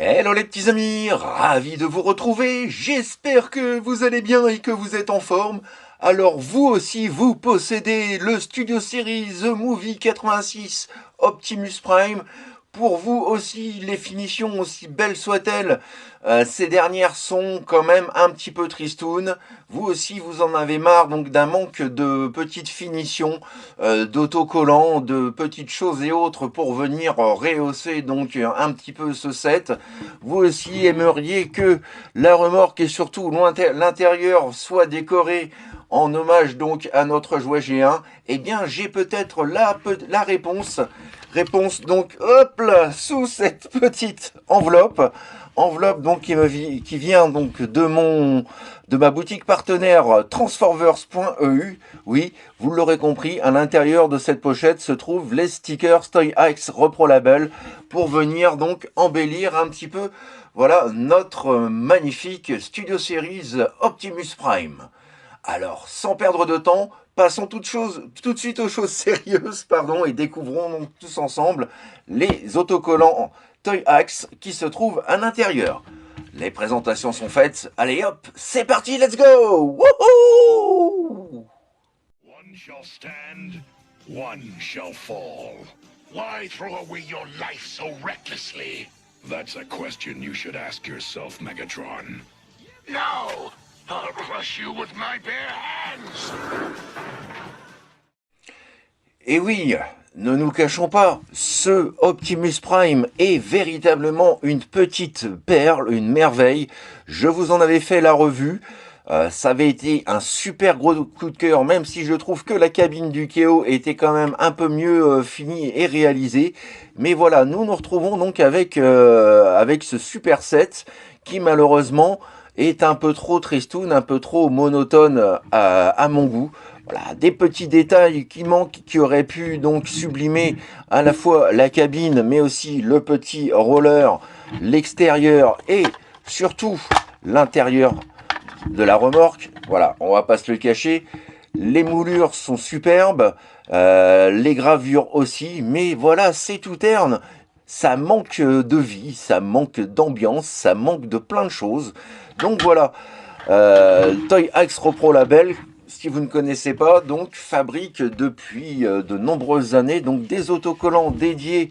Hello les petits amis, ravi de vous retrouver, j'espère que vous allez bien et que vous êtes en forme. Alors vous aussi, vous possédez le Studio Series The Movie 86 Optimus Prime. Pour vous aussi, les finitions, aussi belles soient-elles, ces dernières sont quand même un petit peu tristounes. Vous aussi, vous en avez marre donc d'un manque de petites finitions, d'autocollants, de petites choses et autres pour venir rehausser donc un petit peu ce set. Vous aussi aimeriez que la remorque et surtout l'intérieur soit décoré en hommage donc à notre jouet G1. Eh bien, j'ai peut-être la réponse. Réponse donc, hop là, sous cette petite enveloppe. Enveloppe donc qui vient donc de ma boutique partenaire Transformers.eu. Oui, vous l'aurez compris, à l'intérieur de cette pochette se trouvent les stickers Toy Axe Repro Label pour venir donc embellir un petit peu, voilà, notre magnifique Studio Series Optimus Prime. Alors, sans perdre de temps, passons tout de suite aux choses sérieuses, pardon, et découvrons donc tous ensemble les autocollants Toy Axe qui se trouvent à l'intérieur. Les présentations sont faites, allez hop, c'est parti, let's go! Wouhou! One shall stand, one shall fall. Why throw away your life so recklessly? That's a question you should ask yourself, Megatron. No! I'll crush you with my bare hands! Et oui, ne nous cachons pas, ce Optimus Prime est véritablement une petite perle, une merveille. Je vous en avais fait la revue. Ça avait été un super gros coup de cœur, même si je trouve que la cabine du Keo était quand même un peu mieux finie et réalisée. Mais voilà, nous nous retrouvons donc avec ce super set qui malheureusement est un peu trop tristoun, un peu trop monotone à mon goût. Voilà, des petits détails qui manquent, qui auraient pu donc sublimer à la fois la cabine, mais aussi le petit roller, l'extérieur et surtout l'intérieur de la remorque. Voilà, on va pas se le cacher. Les moulures sont superbes, les gravures aussi, mais voilà, c'est tout terne. Ça manque de vie, ça manque d'ambiance, ça manque de plein de choses. Donc voilà, Toy Axe Repro Label, si vous ne connaissez pas, donc fabrique depuis de nombreuses années donc des autocollants dédiés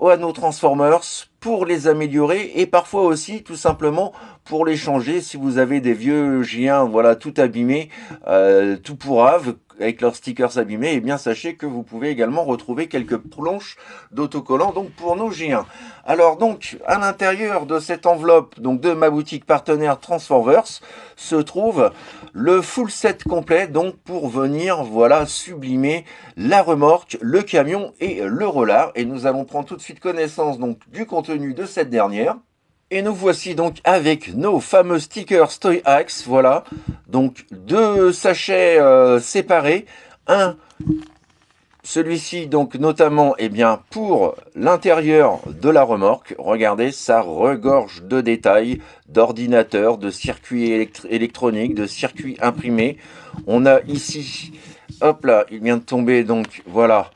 à nos Transformers pour les améliorer et parfois aussi tout simplement pour les changer si vous avez des vieux G1 voilà tout abîmés, tout pourrave avec leurs stickers abîmés, et bien sachez que vous pouvez également retrouver quelques planches d'autocollants donc pour nos G1. Alors donc à l'intérieur de cette enveloppe donc de ma boutique partenaire Transformers se trouve le full set complet donc pour venir voilà sublimer la remorque, le camion et le roller, et nous allons prendre tout de suite connaissance donc du contenu de cette dernière. Et nous voici donc avec nos fameux stickers Toy Axe, voilà, donc deux sachets séparés, un celui-ci donc notamment eh bien pour l'intérieur de la remorque, regardez ça regorge de détails, d'ordinateurs, de circuits électroniques, de circuits imprimés. On a ici, hop là, il vient de tomber donc voilà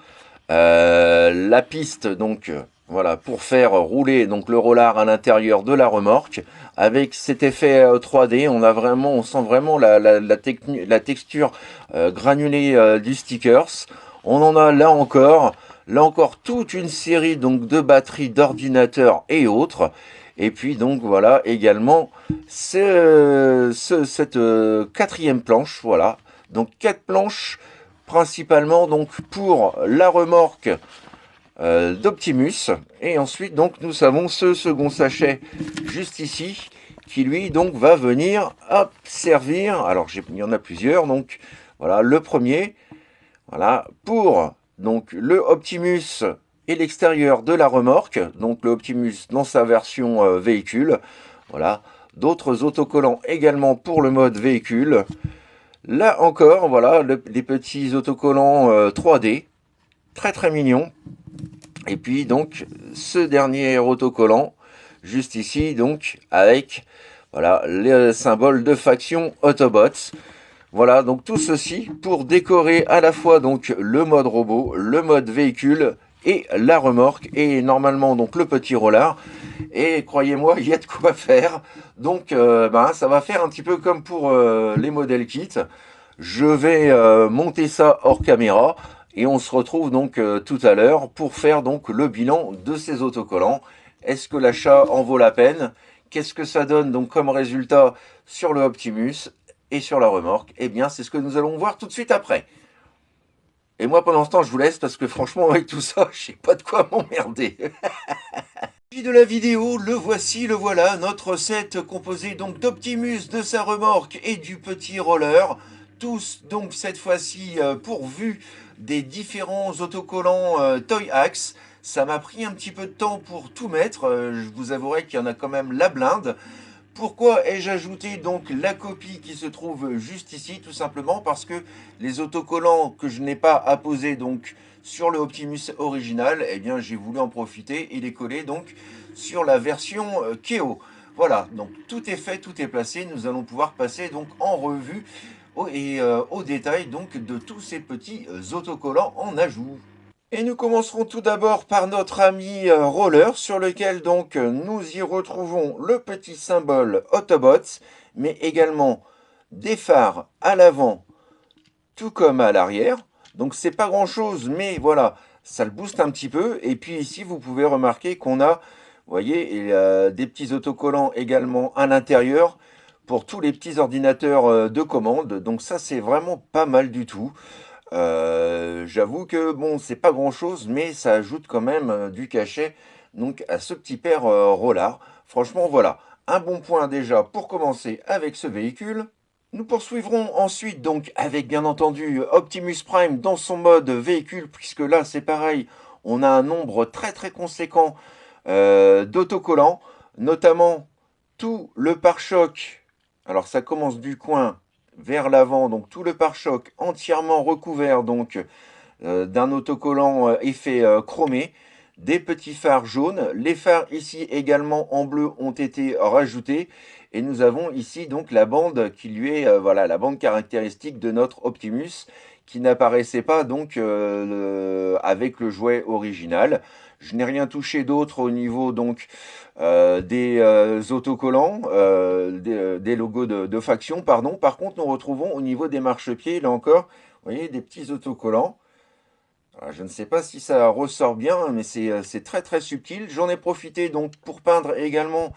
la piste donc voilà pour faire rouler donc le roller à l'intérieur de la remorque avec cet effet 3D. On sent vraiment la texture granulée du stickers. On en a là encore toute une série donc de batteries, d'ordinateurs et autres. Et puis donc voilà également cette quatrième planche, voilà. Donc 4 planches principalement donc pour la remorque d'Optimus. Et ensuite donc nous avons ce second sachet juste ici qui lui donc va venir hop, servir. Alors il y en a plusieurs, donc voilà le premier. Voilà, pour donc le Optimus et l'extérieur de la remorque, donc le Optimus dans sa version véhicule. Voilà, d'autres autocollants également pour le mode véhicule. Là encore, voilà, les petits autocollants 3D, très très mignons. Et puis donc ce dernier autocollant, juste ici, donc avec voilà les symboles de faction Autobots. Voilà, donc tout ceci pour décorer à la fois donc le mode robot, le mode véhicule et la remorque, et normalement donc le petit roller. Et croyez-moi, il y a de quoi faire. Donc ça va faire un petit peu comme pour les modèles kits. Je vais monter ça hors caméra et on se retrouve donc tout à l'heure pour faire donc le bilan de ces autocollants. Est-ce que l'achat en vaut la peine? Qu'est-ce que ça donne donc comme résultat sur le Optimus et sur la remorque? Eh bien, c'est ce que nous allons voir tout de suite après. Et moi, pendant ce temps, je vous laisse parce que franchement, avec tout ça, je sais pas de quoi m'emmerder. De la vidéo, le voici, le voilà, notre set composé donc d'Optimus, de sa remorque et du petit roller. Tous donc cette fois-ci pourvus des différents autocollants Toy Axe. Ça m'a pris un petit peu de temps pour tout mettre, je vous avouerai qu'il y en a quand même la blinde. Pourquoi ai-je ajouté donc la copie qui se trouve juste ici? Tout simplement parce que les autocollants que je n'ai pas apposés donc sur le Optimus original, eh bien j'ai voulu en profiter et les coller donc sur la version Keo. Voilà, donc tout est fait, tout est placé. Nous allons pouvoir passer donc en revue au détail donc de tous ces petits autocollants en ajout. Et nous commencerons tout d'abord par notre ami Roller, sur lequel donc nous y retrouvons le petit symbole Autobots, mais également des phares à l'avant, tout comme à l'arrière. Donc c'est pas grand chose, mais voilà, ça le booste un petit peu. Et puis ici, vous pouvez remarquer qu'on a, vous voyez, des petits autocollants également à l'intérieur pour tous les petits ordinateurs de commande. Donc ça, c'est vraiment pas mal du tout. J'avoue que bon, c'est pas grand chose, mais ça ajoute quand même du cachet donc à ce petit père Rollard. Franchement, voilà, un bon point déjà pour commencer avec ce véhicule. Nous poursuivrons ensuite donc avec bien entendu Optimus Prime dans son mode véhicule, puisque là c'est pareil, on a un nombre très très conséquent d'autocollants, notamment tout le pare-choc. Alors ça commence du coin vers l'avant, donc tout le pare-choc entièrement recouvert donc d'un autocollant effet chromé, des petits phares jaunes. Les phares ici également en bleu ont été rajoutés et nous avons ici donc la bande qui lui est voilà la bande caractéristique de notre Optimus qui n'apparaissait pas donc avec le jouet original. Je n'ai rien touché d'autre au niveau donc des autocollants, des logos de faction, pardon. Par contre, nous retrouvons au niveau des marchepieds, là encore, vous voyez, des petits autocollants. Alors, je ne sais pas si ça ressort bien, mais c'est très très subtil. J'en ai profité donc pour peindre également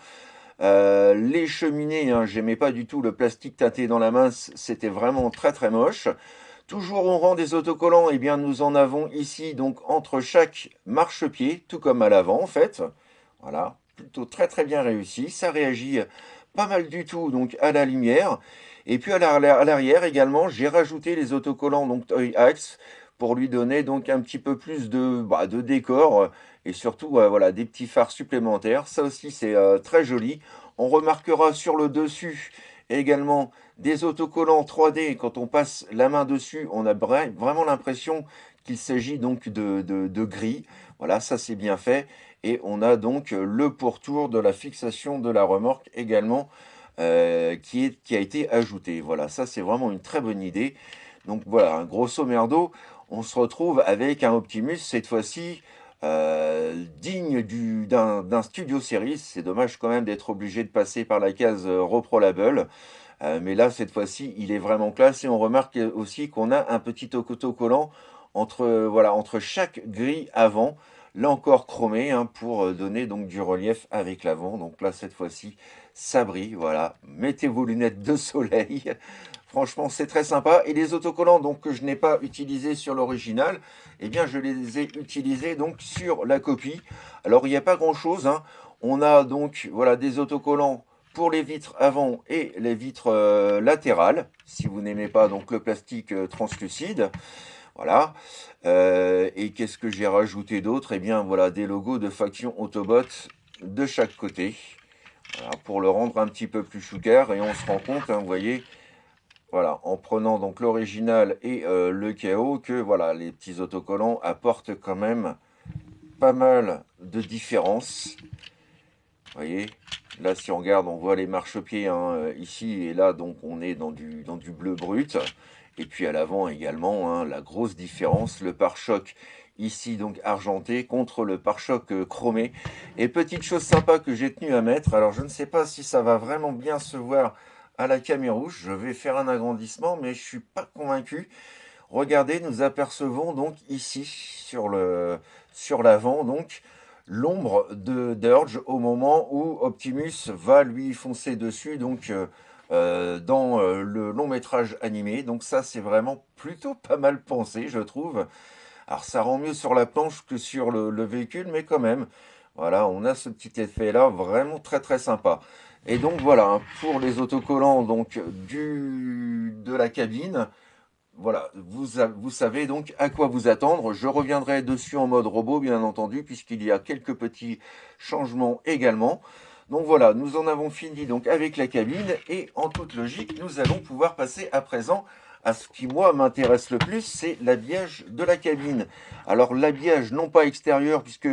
les cheminées. Hein. J'aimais pas du tout le plastique teinté dans la main, c'était vraiment très très moche. Toujours au rang des autocollants, eh bien, nous en avons ici donc entre chaque marchepied, tout comme à l'avant en fait. Voilà, plutôt très très bien réussi. Ça réagit pas mal du tout donc à la lumière. Et puis à l'arrière également, j'ai rajouté les autocollants donc Toy Axe pour lui donner donc un petit peu plus de décor et surtout voilà des petits phares supplémentaires. Ça aussi c'est très joli. On remarquera sur le dessus également des autocollants 3D. Quand on passe la main dessus, on a vraiment l'impression qu'il s'agit donc de gris. Voilà, ça c'est bien fait. Et on a donc le pourtour de la fixation de la remorque également qui a été ajouté. Voilà, ça c'est vraiment une très bonne idée. Donc voilà, grosso merdo, on se retrouve avec un Optimus cette fois-ci digne d'un Studio Series. C'est dommage quand même d'être obligé de passer par la case Reprolable. Mais là, cette fois-ci, il est vraiment classe. Et on remarque aussi qu'on a un petit autocollant entre chaque grille avant. Là encore chromé hein, pour donner donc du relief avec l'avant. Donc là, cette fois-ci, ça brille. Voilà, mettez vos lunettes de soleil. Franchement, c'est très sympa. Et les autocollants donc, que je n'ai pas utilisés sur l'original, eh bien, je les ai utilisés donc sur la copie. Alors, il n'y a pas grand-chose. Hein. On a donc voilà, des autocollants pour les vitres avant et les vitres latérales, si vous n'aimez pas donc le plastique translucide. Voilà. Et qu'est-ce que j'ai rajouté d'autre? Eh bien, voilà, des logos de faction Autobot de chaque côté. Voilà, pour le rendre un petit peu plus choucard. Et on se rend compte, hein, vous voyez, voilà, en prenant donc l'original et le KO, que voilà, les petits autocollants apportent quand même pas mal de différences. Vous voyez, Là, si on regarde, on voit les marchepieds hein, ici et là, donc on est dans du bleu brut. Et puis à l'avant également, hein, la grosse différence, le pare-choc ici donc argenté contre le pare-choc chromé. Et petite chose sympa que j'ai tenu à mettre, alors je ne sais pas si ça va vraiment bien se voir à la caméra rouge, je vais faire un agrandissement, mais je suis pas convaincu. Regardez, nous apercevons donc ici sur l'avant donc l'ombre de d'Urge au moment où Optimus va lui foncer dessus donc dans le long métrage animé. Donc ça c'est vraiment plutôt pas mal pensé je trouve. Alors ça rend mieux sur la planche que sur le véhicule mais quand même voilà on a ce petit effet là vraiment très très sympa. Et donc voilà hein, pour les autocollants donc de la cabine. Voilà, vous savez donc à quoi vous attendre. Je reviendrai dessus en mode robot, bien entendu, puisqu'il y a quelques petits changements également. Donc voilà, nous en avons fini donc avec la cabine et en toute logique, nous allons pouvoir passer à présent à ce qui moi m'intéresse le plus, c'est l'habillage de la cabine. Alors l'habillage non pas extérieur, puisque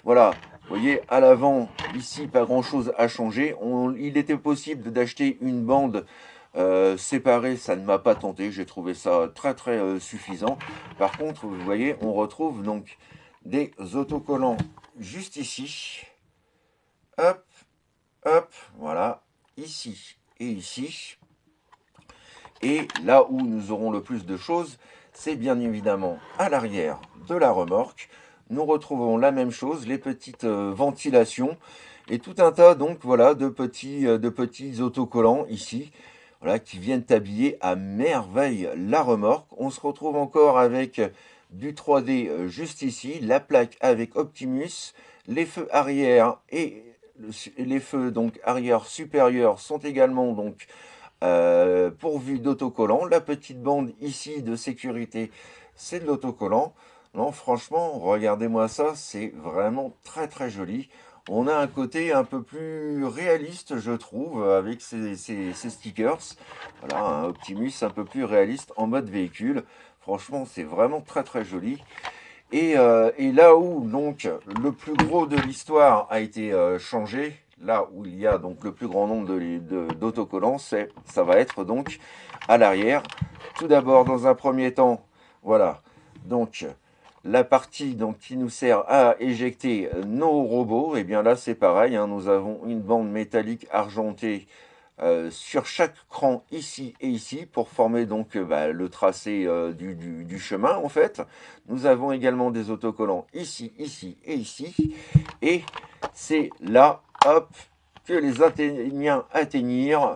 voilà, vous voyez à l'avant ici pas grand chose à changer. Il était possible d'acheter une bande séparé, ça ne m'a pas tenté, j'ai trouvé ça très très suffisant. Par contre, vous voyez, on retrouve donc des autocollants juste ici. Hop, hop, voilà, ici et ici. Et là où nous aurons le plus de choses, c'est bien évidemment à l'arrière de la remorque. Nous retrouvons la même chose, les petites ventilations et tout un tas donc voilà de petits autocollants ici. Voilà, qui viennent habiller à merveille la remorque. On se retrouve encore avec du 3D juste ici, la plaque avec Optimus, les feux arrière et les feux donc arrière supérieurs sont également donc pourvus d'autocollants. La petite bande ici de sécurité, c'est de l'autocollant. Non, franchement, regardez-moi ça, c'est vraiment très très joli. On a un côté un peu plus réaliste, je trouve, avec ces stickers. Voilà, un Optimus un peu plus réaliste en mode véhicule. Franchement, c'est vraiment très très joli. Et là où donc le plus gros de l'histoire a été changé, là où il y a donc le plus grand nombre d'autocollants, ça va être donc à l'arrière. Tout d'abord, dans un premier temps, voilà, donc la partie donc, qui nous sert à éjecter nos robots, et bien là c'est pareil, hein, nous avons une bande métallique argentée sur chaque cran ici et ici pour former donc bah, le tracé du chemin en fait. Nous avons également des autocollants ici, ici et ici. Et c'est là, hop, que les Athéniens atteignirent.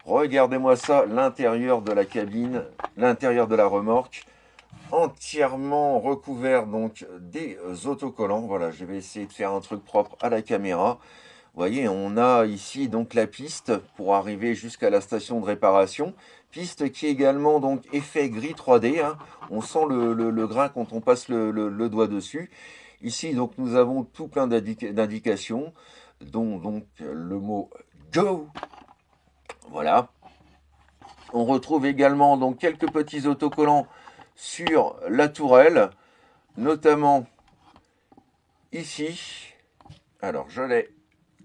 Regardez-moi ça, l'intérieur de la cabine, l'intérieur de la remorque, entièrement recouvert donc des autocollants. Voilà, je vais essayer de faire un truc propre à la caméra. Vous voyez, on a ici donc la piste pour arriver jusqu'à la station de réparation. Piste qui est également donc effet gris 3D. Hein. On sent le grain quand on passe le doigt dessus. Ici donc nous avons tout plein d'indications, dont donc le mot Go. Voilà. On retrouve également donc quelques petits autocollants sur la tourelle, notamment ici. Alors je l'ai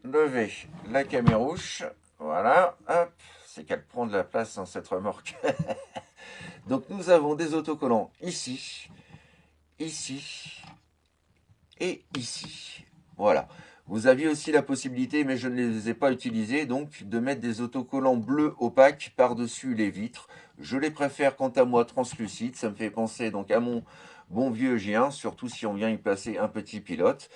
lever la camérouche, voilà, hop, c'est qu'elle prend de la place dans cette remorque. Donc nous avons des autocollants ici, ici et ici. Voilà. Vous aviez aussi la possibilité, mais je ne les ai pas utilisés, donc de mettre des autocollants bleus opaques par-dessus les vitres. Je les préfère quant à moi translucides, ça me fait penser donc à mon bon vieux G1, surtout si on vient y placer un petit pilote.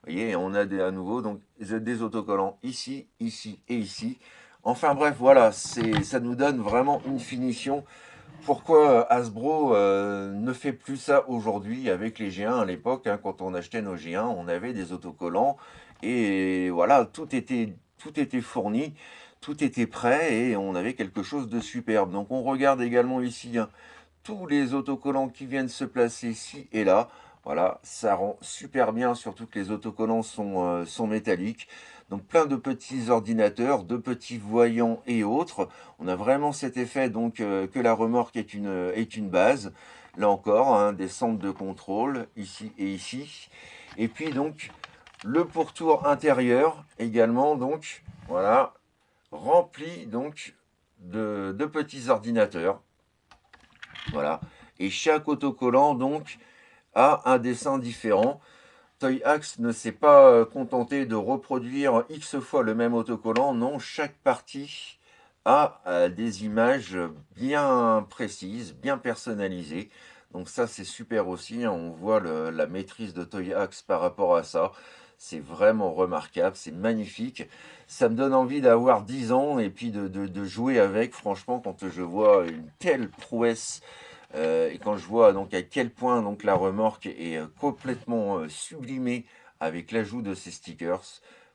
Vous voyez, on a à nouveau donc des autocollants ici, ici et ici. Enfin bref, voilà, ça nous donne vraiment une finition. Pourquoi Hasbro ne fait plus ça aujourd'hui avec les G1 à l'époque, hein, quand on achetait nos G1, on avait des autocollants et voilà, tout était fourni, tout était prêt et on avait quelque chose de superbe. Donc on regarde également ici hein, tous les autocollants qui viennent se placer ici et là. Voilà, ça rend super bien, surtout que les autocollants sont métalliques. Donc plein de petits ordinateurs, de petits voyants et autres. On a vraiment cet effet donc que la remorque est une base. Là encore, hein, des centres de contrôle ici et ici. Et puis donc le pourtour intérieur également donc voilà, rempli donc de petits ordinateurs. Voilà. Et chaque autocollant donc a un dessin différent. Toy Axe ne s'est pas contenté de reproduire X fois le même autocollant. Non, chaque partie a des images bien précises, bien personnalisées. Donc ça, c'est super aussi, hein. On voit la maîtrise de Toy Axe par rapport à ça. C'est vraiment remarquable, c'est magnifique. Ça me donne envie d'avoir 10 ans et puis de jouer avec. Franchement, quand je vois une telle prouesse et quand je vois donc à quel point donc la remorque est complètement sublimée avec l'ajout de ces stickers,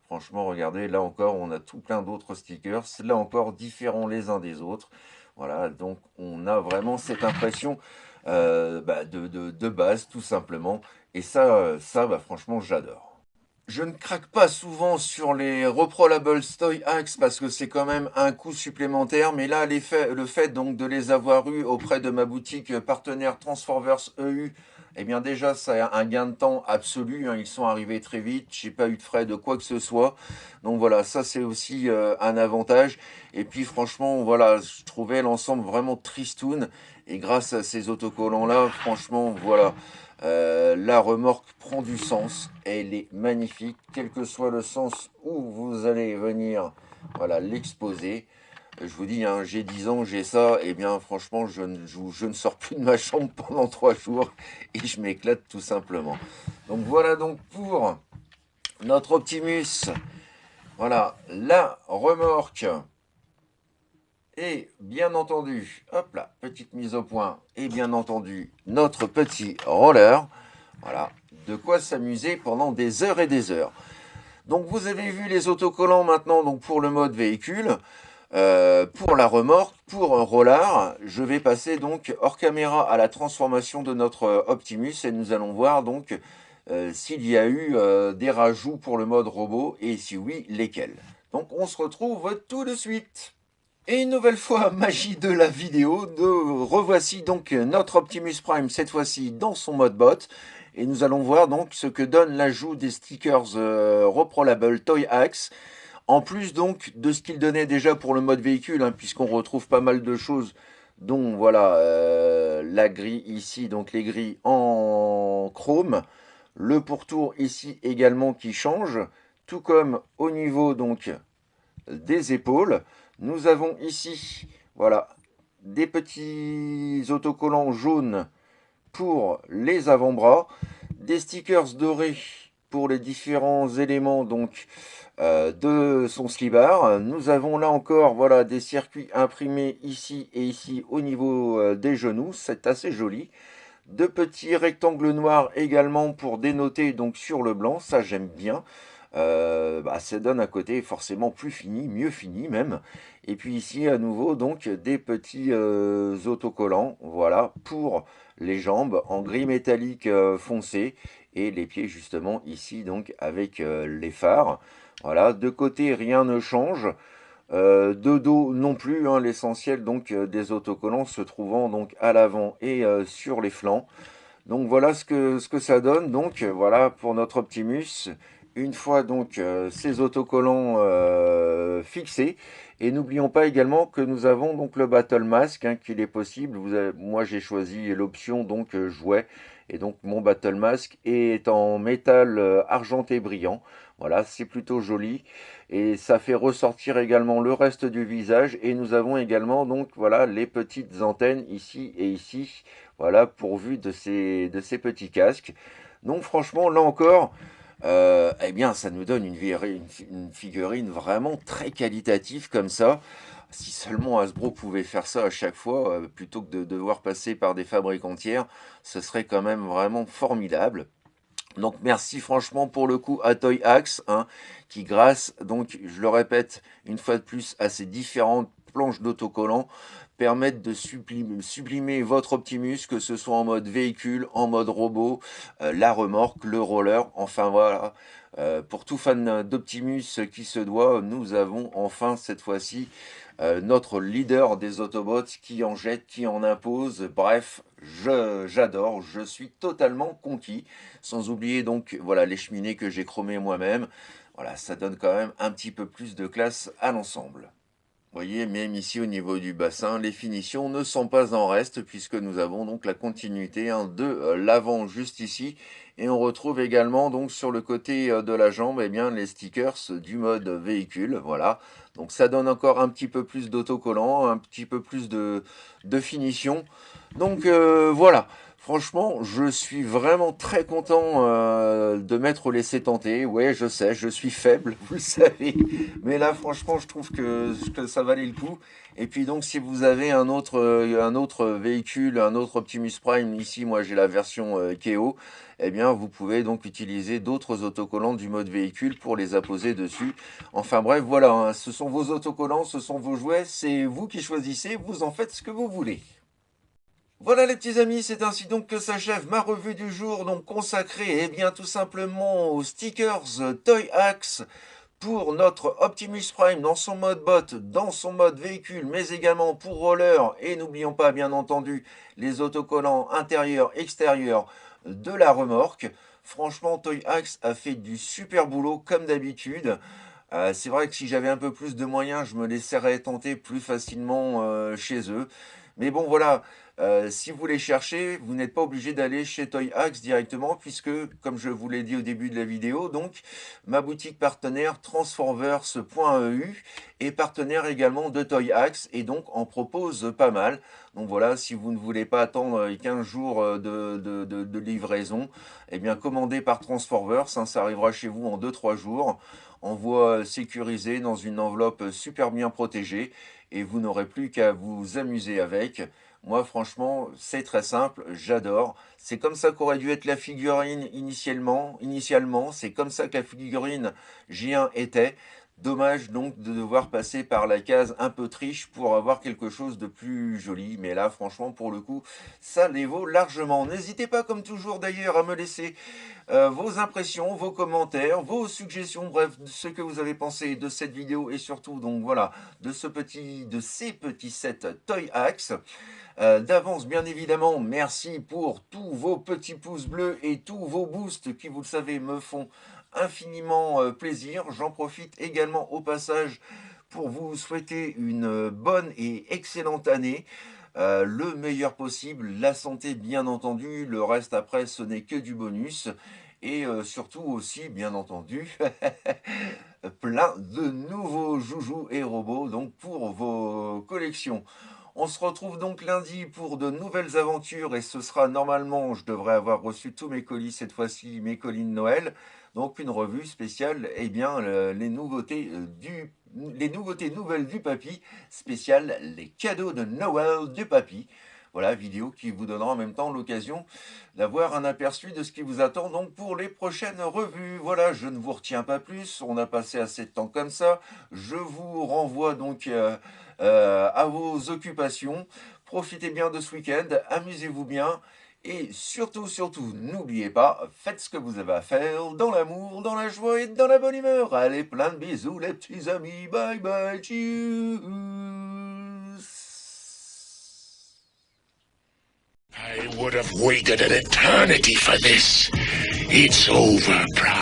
franchement, regardez, là encore, on a tout plein d'autres stickers, là encore différents les uns des autres. Voilà, donc on a vraiment cette impression de base, tout simplement. Et ça bah, franchement, j'adore. Je ne craque pas souvent sur les Reprolables Toy Axe parce que c'est quand même un coût supplémentaire, mais là, le fait donc de les avoir eus auprès de ma boutique partenaire Transformers EU, eh bien déjà, ça a un gain de temps absolu, hein. Ils sont arrivés très vite, j'ai pas eu de frais de quoi que ce soit. Donc voilà, ça c'est aussi un avantage. Et puis franchement, voilà, je trouvais l'ensemble vraiment tristoun. Et grâce à ces autocollants-là, franchement, voilà. La remorque prend du sens, elle est magnifique, quel que soit le sens où vous allez venir voilà, l'exposer. Je vous dis, hein, j'ai 10 ans, j'ai ça, et bien franchement, je ne sors plus de ma chambre pendant 3 jours et je m'éclate tout simplement. Donc voilà donc pour notre Optimus. Voilà, la remorque. Et bien entendu, hop là, petite mise au point, et bien entendu, notre petit roller. Voilà, de quoi s'amuser pendant des heures et des heures. Donc vous avez vu les autocollants maintenant donc pour le mode véhicule, pour la remorque, pour un roller. Je vais passer donc hors caméra à la transformation de notre Optimus et nous allons voir donc s'il y a eu des rajouts pour le mode robot et si oui, lesquels. Donc on se retrouve tout de suite. Et une nouvelle fois, magie de la vidéo, revoici donc notre Optimus Prime, cette fois-ci dans son mode bot. Et nous allons voir donc ce que donne l'ajout des stickers Reprolable Toy Axe. En plus donc de ce qu'il donnait déjà pour le mode véhicule, hein, puisqu'on retrouve pas mal de choses, dont voilà la grille ici, donc les grilles en chrome. Le pourtour ici également qui change, tout comme au niveau donc des épaules. Nous avons ici, voilà, des petits autocollants jaunes pour les avant-bras, des stickers dorés pour les différents éléments donc de son slibard. Nous avons là encore voilà des circuits imprimés ici et ici au niveau des genoux, c'est assez joli. De petits rectangles noirs également pour dénoter donc sur le blanc, ça j'aime bien. Ça donne un côté forcément plus fini, mieux fini même. Et puis ici à nouveau donc des petits autocollants, voilà, pour les jambes en gris métallique foncé et les pieds justement ici donc avec les phares. Voilà, de côté rien ne change. De dos non plus, hein, l'essentiel donc des autocollants se trouvant donc à l'avant et sur les flancs. Donc voilà ce que ça donne. Donc voilà pour notre Optimus. Une fois donc ces autocollants fixés. Et n'oublions pas également que nous avons donc le Battle Mask, hein, qu'il est possible. Moi j'ai choisi l'option donc jouet. Et donc mon Battle Mask est en métal argenté brillant. Voilà, c'est plutôt joli. Et ça fait ressortir également le reste du visage. Et nous avons également donc voilà les petites antennes ici et ici. Voilà, pourvu de ces petits casques. Donc franchement, là encore, eh bien, ça nous donne une figurine vraiment très qualitative comme ça. Si seulement Hasbro pouvait faire ça à chaque fois, plutôt que de devoir passer par des fabricants tiers, ce serait quand même vraiment formidable. Donc merci franchement pour le coup à Toy Axe, hein, qui grâce, donc je le répète une fois de plus, à ces différentes planches d'autocollants, permettent de sublimer votre Optimus, que ce soit en mode véhicule, en mode robot, la remorque, le roller, enfin voilà. Pour tout fan d'Optimus qui se doit, nous avons enfin cette fois-ci notre leader des Autobots qui en jette, qui en impose. Bref, j'adore, je suis totalement conquis. Sans oublier donc voilà les cheminées que j'ai chromées moi-même. Voilà, ça donne quand même un petit peu plus de classe à l'ensemble. Vous voyez, même ici au niveau du bassin, les finitions ne sont pas en reste puisque nous avons donc la continuité de l'avant juste ici. Et on retrouve également donc sur le côté de la jambe eh bien, les stickers du mode véhicule. Voilà, donc ça donne encore un petit peu plus d'autocollant, un petit peu plus de finition. Donc voilà. Franchement, je suis vraiment très content de m'être laissé tenter. Ouais, je sais, je suis faible, vous le savez. Mais là, franchement, je trouve que ça valait le coup. Et puis donc, si vous avez un autre véhicule, un autre Optimus Prime, ici, moi j'ai la version Keo, eh bien, vous pouvez donc utiliser d'autres autocollants du mode véhicule pour les apposer dessus. Enfin bref, voilà, hein, ce sont vos autocollants, ce sont vos jouets, c'est vous qui choisissez, vous en faites ce que vous voulez. Voilà les petits amis, c'est ainsi donc que s'achève ma revue du jour, donc consacrée bien tout simplement aux stickers Toy Axe pour notre Optimus Prime dans son mode bot, dans son mode véhicule, mais également pour roller, et n'oublions pas bien entendu les autocollants intérieurs, extérieurs de la remorque. Franchement, Toy Axe a fait du super boulot comme d'habitude. C'est vrai que si j'avais un peu plus de moyens, je me laisserais tenter plus facilement chez eux. Mais bon, voilà, si vous les cherchez, vous n'êtes pas obligé d'aller chez Toy Axe directement, puisque, comme je vous l'ai dit au début de la vidéo, donc ma boutique partenaire Transforverse.eu est partenaire également de Toy Axe et donc en propose pas mal. Donc voilà, si vous ne voulez pas attendre 15 jours de livraison, eh bien commandez par Transforverse, hein, ça arrivera chez vous en 2-3 jours. Envoi sécurisé dans une enveloppe super bien protégée et vous n'aurez plus qu'à vous amuser avec. Moi, franchement, c'est très simple, j'adore. C'est comme ça qu'aurait dû être la figurine initialement. C'est comme ça que la figurine J1 était. Dommage donc de devoir passer par la case un peu triche pour avoir quelque chose de plus joli. Mais là, franchement, pour le coup, ça les vaut largement. N'hésitez pas, comme toujours d'ailleurs, à me laisser vos impressions, vos commentaires, vos suggestions, bref, ce que vous avez pensé de cette vidéo et surtout, donc voilà, de ces petits sets Toy Axe. D'avance, bien évidemment, merci pour tous vos petits pouces bleus et tous vos boosts qui, vous le savez, me font infiniment plaisir. J'en profite également au passage pour vous souhaiter une bonne et excellente année. Le meilleur possible, la santé bien entendu, le reste après ce n'est que du bonus. Et surtout aussi, bien entendu, plein de nouveaux joujoux et robots donc pour vos collections. On se retrouve donc lundi pour de nouvelles aventures et ce sera normalement, je devrais avoir reçu tous mes colis cette fois-ci, mes colis de Noël. Donc une revue spéciale, eh bien les nouveautés nouvelles du papy, spécial les cadeaux de Noël du papy. Voilà, vidéo qui vous donnera en même temps l'occasion d'avoir un aperçu de ce qui vous attend donc pour les prochaines revues. Voilà, je ne vous retiens pas plus, on a passé assez de temps comme ça. Je vous renvoie donc à vos occupations. Profitez bien de ce week-end, amusez-vous bien. Et surtout, surtout, n'oubliez pas, faites ce que vous avez à faire dans l'amour, dans la joie et dans la bonne humeur. Allez, plein de bisous les petits amis. Bye bye, cheers. I would have waited an eternity for this. It's over, Prime.